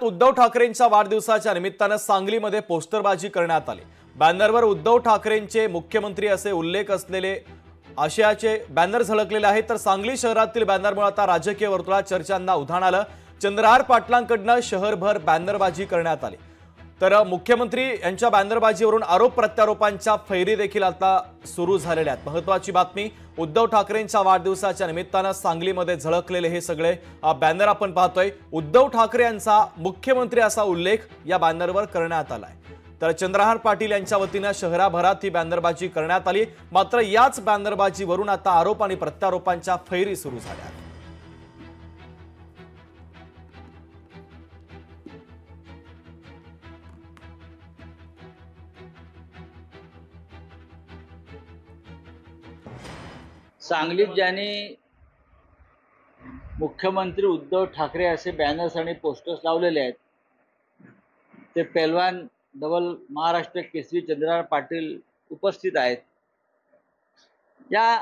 उद्धव ठाकरेंच्या वाढदिवसाच्या निमित्तानं सांगलीमध्ये पोस्टरबाजी करण्यात आली। बॅनरवर उद्धव ठाकरेंचे मुख्यमंत्री असे उल्लेख असलेले आशयाचे बॅनर झळकलेले आहेत। तर सांगली शहरातील बॅनरमुळे आता राजकीय वर्तुळात चर्चांना उधाण आलं। चंद्रहार पाटलांकडून शहरभर बॅनरबाजी करण्यात आली। तर मुख्यमंत्री यांच्या बॅनरबाजीवरून आरोप प्रत्यारोपांच्या फैरी देखील आता सुरू झालेल्या आहेत। महत्त्वाची बातमी, उद्धव ठाकरेंच्या वाढदिवसाच्या निमित्तानं सांगलीमध्ये झळकलेले हे सगळे बॅनर आपण पाहतोय। उद्धव ठाकरे यांचा मुख्यमंत्री असा उल्लेख या बॅनरवर करण्यात आलाय। तर चंद्रहार पाटील यांच्या वतीने शहराभरात ही बॅनरबाजी करण्यात आली। मात्र याच बॅनरबाजीवरून आता आरोप आणि प्रत्यारोपांच्या फैरी सुरू झाल्या आहेत। सांगलीत ज्यांनी मुख्यमंत्री उद्धव ठाकरे असे बॅनर्स आणि पोस्टर्स लावलेले आहेत ते पेलवान डबल महाराष्ट्र केसरी चंद्रहार पाटील उपस्थित आहेत। या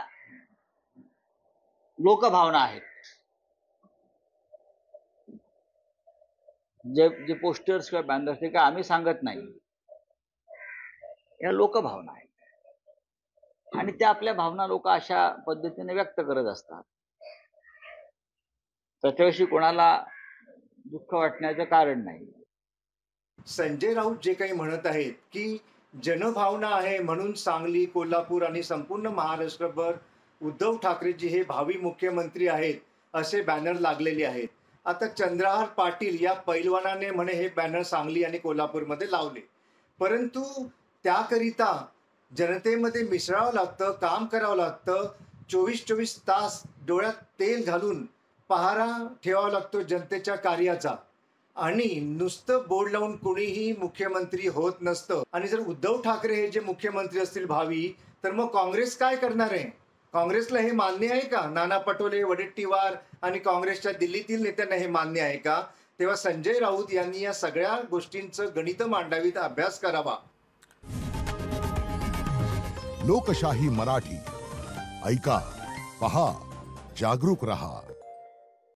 लोकभावना आहेत। जे पोस्टर्स किंवा बॅनर्स ते काय आम्ही सांगत नाही, या लोकभावना आहेत आणि त्या आपल्या भावना लोक अशा पद्धतीने व्यक्त करत असतात। त्याच्याविषयी कोणाला दुःख वाटण्याचं कारण नाही। संजय राऊत जे काही म्हणत आहेत की जनभावना आहे म्हणून सांगली, कोल्हापूर आणि संपूर्ण महाराष्ट्रभर उद्धव ठाकरेजी हे भावी मुख्यमंत्री आहेत असे बॅनर लागलेले आहेत। आता चंद्रहार पाटील या पैलवानाने म्हणे हे बॅनर सांगली आणि कोल्हापूरमध्ये लावले, परंतु त्याकरिता जनतेमध्ये मिसळावं लागतं, काम करावं लागतं, 24 तास डोळ्यात तेल घालून पहारा ठेवावा लागतो जनतेच्या कार्याचा। आणि नुसतं बोर्ड लावून कोणीही मुख्यमंत्री होत नसतं। आणि जर उद्धव ठाकरे हे जे मुख्यमंत्री असतील भावी, तर मग काँग्रेस काय करणार आहे? काँग्रेसला हे मान्य आहे का? नाना पटोले, वडेट्टीवार आणि काँग्रेसच्या दिल्लीतील नेत्यांना हे मान्य आहे का? तेव्हा संजय राऊत यांनी या सगळ्या गोष्टींचं गणित मांडावीत, अभ्यास करावा। लोकशाही मराठी ऐका, पहा, जागरूक रहा।